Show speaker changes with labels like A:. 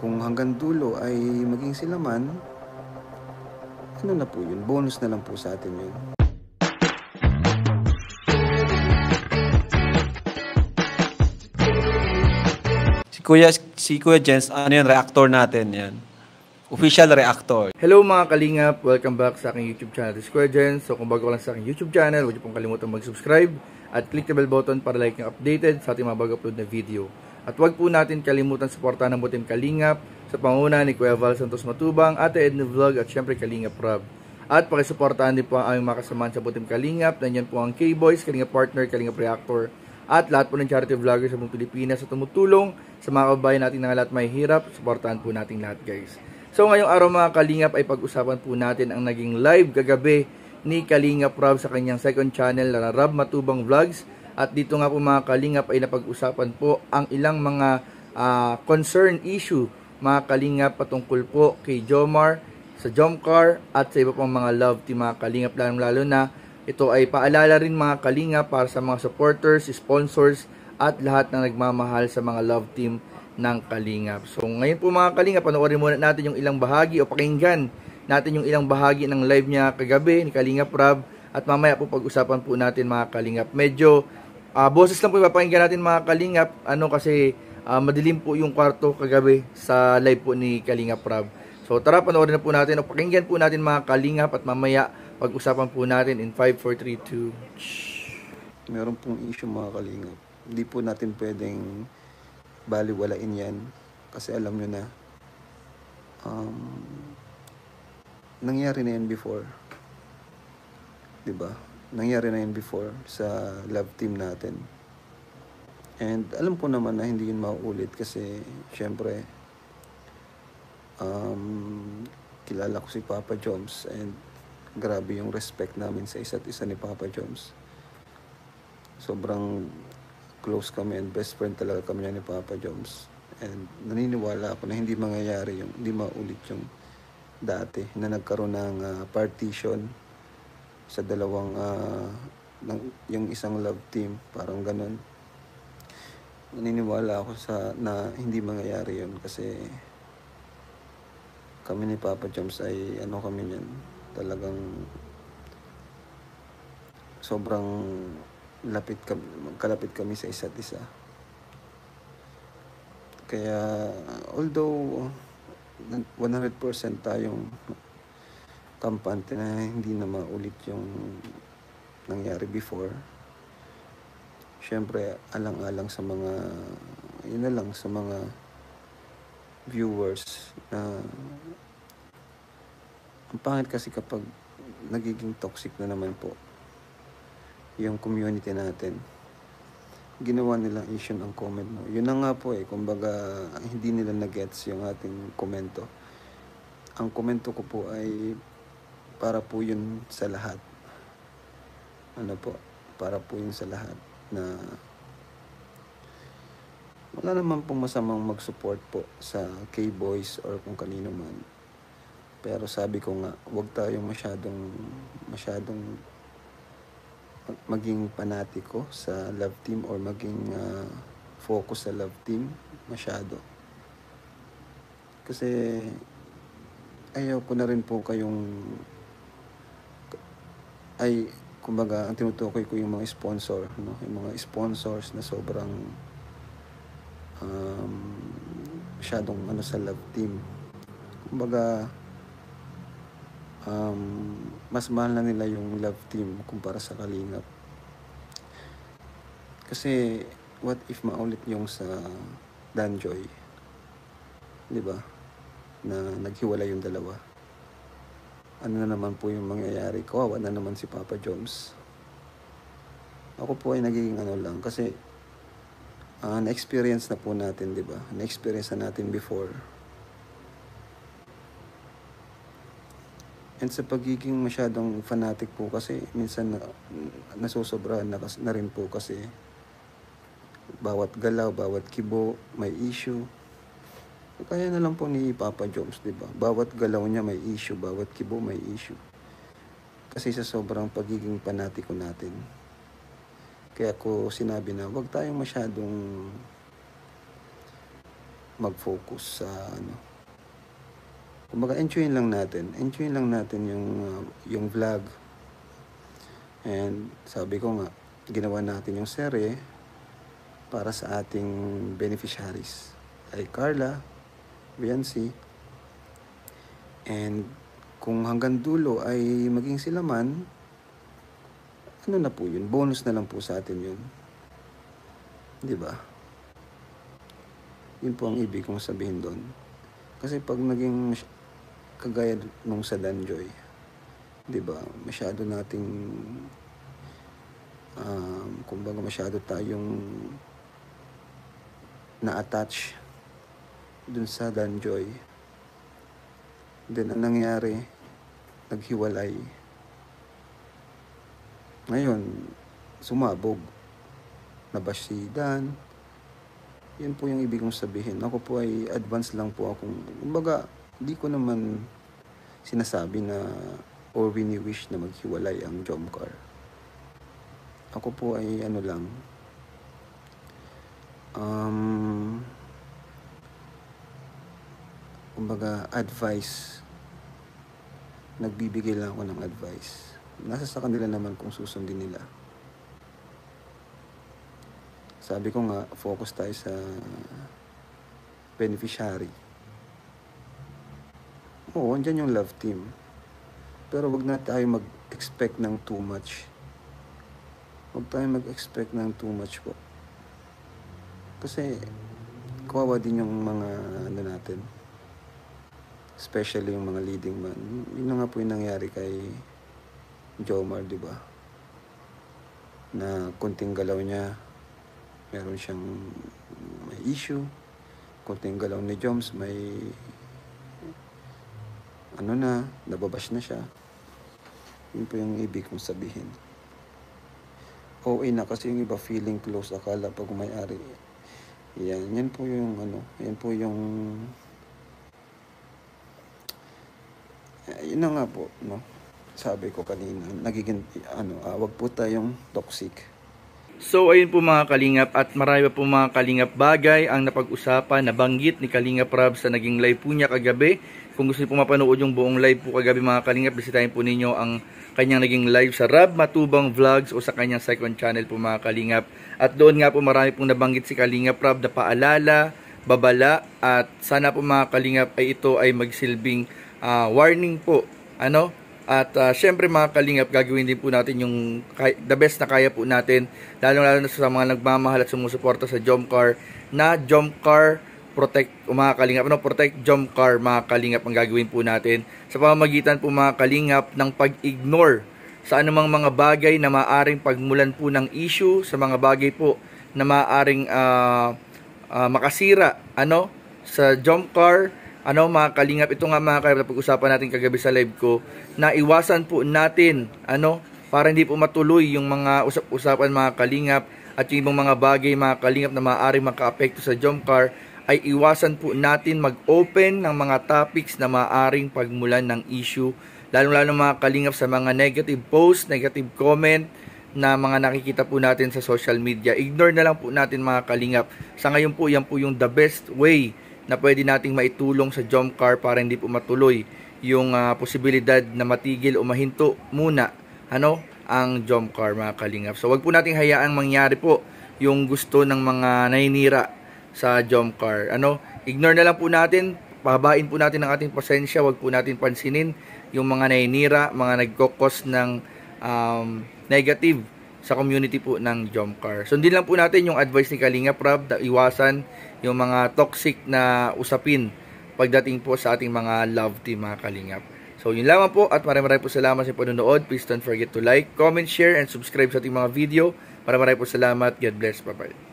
A: Kung hanggang dulo ay maging sila man, ano na po yun, bonus na lang po sa atin yun.
B: Si Kuya Jens, ano yan, reactor natin yan. Official reactor.
C: Hello mga kalingap! Welcome back sa aking YouTube channel, The Square Gen. So kung bago ka lang sa aking YouTube channel, huwag niyo pong kalimutan mag-subscribe at click the bell button para like yung updated sa ating mga bago-upload na video. At huwag po natin kalimutan suportahan ng Butim Kalingap sa panguna ni Kuya Val Santos Matubang, Ate Edna Vlog at syempre Kalingap Rob. At pakisuportahan din po ang aming mga kasamahan sa Butim Kalingap. Nandiyan po ang K-Boys, Kalingap Partner, Kalingap Reactor at lahat po ng charity vloggers sa buong Pilipinas sa tumutulong sa mga kababayan natin na lahat may hirap. Suportahan po natin lahat, guys. So ngayong araw mga Kalingap ay pag-usapan po natin ang naging live kagabi ni Kalingap Rob sa kanyang second channel na Rob Matubang Vlogs. At dito nga po mga Kalingap ay napag-usapan po ang ilang mga concern issue mga Kalingap patungkol po kay Jomar, sa Jomcar at sa iba pang mga love team mga Kalingap, lalo na ito ay paalala rin mga Kalingap para sa mga supporters, sponsors at lahat na nagmamahal sa mga love team ng Kalingap. So ngayon po mga Kalingap, panoorin muna natin yung ilang bahagi o pakinggan natin yung ilang bahagi ng live niya kagabi ni Kalingap Rob at mamaya po pag-usapan po natin mga Kalingap. Medyo boses lang po ipapakinggan natin mga Kalingap kasi madilim po yung kwarto kagabi sa live po ni Kalingap Rob. So tara, panoorin na po natin o pakinggan po natin mga Kalingap at mamaya pag-usapan po natin in 5, 4, 3, 2.
A: Meron pong issue mga Kalingap. Hindi po natin pwedeng baliwalain yan kasi alam nyo na nangyari na yan before, diba? Nangyari na yan before sa love team natin, and alam ko naman na hindi yun mauulit kasi syempre kilala ko si Papa Joms and grabe yung respect namin sa isa't isa ni Papa Joms. Sobrang close kami and best friend talaga kami ni Papa Joms. And naniniwala ako na hindi mangyayari hindi maulit yung dati na nagkaroon ng partition sa dalawang yung isang love team, parang ganun. Naniniwala ako na hindi mangyayari yun kasi kami ni Papa Joms ay kami niyan, talagang sobrang kalapit kami sa isa't isa. Kaya although 100% tayong kampante na hindi na maulit yung nangyari before, syempre alang-alang sa mga sa mga viewers na ang pangit kasi kapag nagiging toxic na naman po yung community natin. Ginawa nilang issue ang comment mo. Yun na nga po kumbaga hindi nila na-gets yung ating komento. Ang komento ko po ay para po yun sa lahat. Para po yun sa lahat na wala naman pong masamang mag-support po sa K-Boys or kung kanino man. Pero sabi ko nga, huwag tayong masyadong maging panatiko sa love team or maging focus sa love team masyado. Kasi ayaw ko na rin po kumbaga ang tinutukoy ko yung mga sponsor, yung mga sponsors na sobrang masyadong sa love team. Kumbaga mas mahal na nila yung love team kumpara sa Kalingap. Kasi what if maulit yung sa Danjoy, diba, na naghiwalay yung dalawa? Ano na naman po yung mangyayari? Kawawa na naman si Papa Joms. Ako po ay nagiging lang kasi na-experience na po natin, diba? Na-experience na natin before. And sa pagiging masyadong fanatic po kasi, minsan nasusobrahan na rin po kasi bawat galaw, bawat kibo, may issue. Kaya na lang po ni Papa Joms, diba? Bawat galaw niya may issue, bawat kibo may issue. Kasi sa sobrang pagiging panatiko natin. Kaya ko sinabi na huwag tayong masyadong mag-focus sa ano. Kumbaga, enjoyin lang natin yung vlog. And sabi ko nga, ginawa natin yung serye para sa ating beneficiaries. Ay Carla, Viancy, and kung hanggang dulo ay maging sila man, ano na po yun? Bonus na lang po sa atin yun. Di ba? Yun po ang ibig kong sabihin doon. Kasi pag naging kagaya nung sa Danjoy, di ba? Masyado nating kumbaga masyado tayong na-attach dun sa Danjoy. Then, ang nangyari, naghiwalay. Ngayon, sumabog. Nabash si Dan. Yun po yung ibig kong sabihin. Ako po ay advance lang po ako. Kumbaga, di ko naman sinasabi na or wini-wish na maghiwalay ang Jomcar. Ako po ay ano lang, kumbaga advice. Nagbibigay lang ako ng advice. Nasa sa kanila naman kung susundin nila. Sabi ko nga, focus tayo sa beneficiary. Oo, andyan yung love team. Pero wag na tayo mag-expect ng too much. Wag tayo mag-expect ng too much po. Kasi, kawawa din yung mga ano natin. Especially yung mga leading man. Yun na nga po yung nangyari kay Jomar, di ba? Na kunting galaw niya, meron siyang may issue. Kunting galaw ni Joms, may ano na, nababash na siya. Yun po yung ibig kong sabihin. OA na kasi yung iba feeling close, akala pag may-ari. Yan po yung ano, yan po yung yun na nga po, no? Sabi ko kanina, nagiging ano, wag po tayong toxic.
C: So ayun po mga kalingap, at marami pa po mga kalingap bagay ang napag-usapan, nabanggit ni Kalingap Rab sa naging live po niya kagabi. Kung gusto niyo po mapanood yung buong live po kagabi mga kalingap, bisitahin po ninyo ang kanyang naging live sa Rab Matubang Vlogs o sa kanyang second channel po mga kalingap. At doon nga po marami pong nabanggit si Kalingap Rab na paalala, babala, at sana po mga kalingap ay ito ay magsilbing warning po, ano? At syempre mga kalingap, gagawin din po natin yung the best na kaya po natin, lalo na sa mga nagmamahal at sumusuporta sa Jomcar, na Jomcar protect, mga kalingap, ano, protect Jomcar mga kalingap ang gagawin po natin sa pamamagitan po mga kalingap ng pag-ignore sa anumang mga bagay na maaring pagmulan po ng issue, sa mga bagay po na maaring makasira, ano, sa Jomcar. Ano mga kalingap, ito nga mga kalingap, pag-usapan natin kagabi sa live ko, na iwasan po natin, ano, para hindi po matuloy yung mga usap-usapan mga kalingap at yung ibang mga bagay mga kalingap na maaaring maka-apekto sa Jomcar, ay iwasan po natin mag-open ng mga topics na maaaring pagmulan ng issue, lalong-lalo mga kalingap sa mga negative post, negative comment na mga nakikita po natin sa social media. Ignore na lang po natin mga kalingap. Sa ngayon po, yan po yung the best way na pwede nating maitulong sa Jomcar para hindi po matuloy yung posibilidad na matigil o mahinto muna, ano, ang Jomcar mga kalingap. So wag po nating hayaang mangyari po yung gusto ng mga naninira sa Jomcar. Ano, ignore na lang po natin, pahabain po natin ang ating pasensya, wag po natin pansinin yung mga naninira, mga nagkokos ng negative sa community po ng Jomcar. Sundin lang po natin yung advice ni Kalingap Rab na iwasan yung mga toxic na usapin pagdating po sa ating mga love team mga kalingap. So yun lamang po, at maraming po salamat sa panonood. Please don't forget to like, comment, share, and subscribe sa ating mga video. Maraming po salamat. God bless. Bye-bye.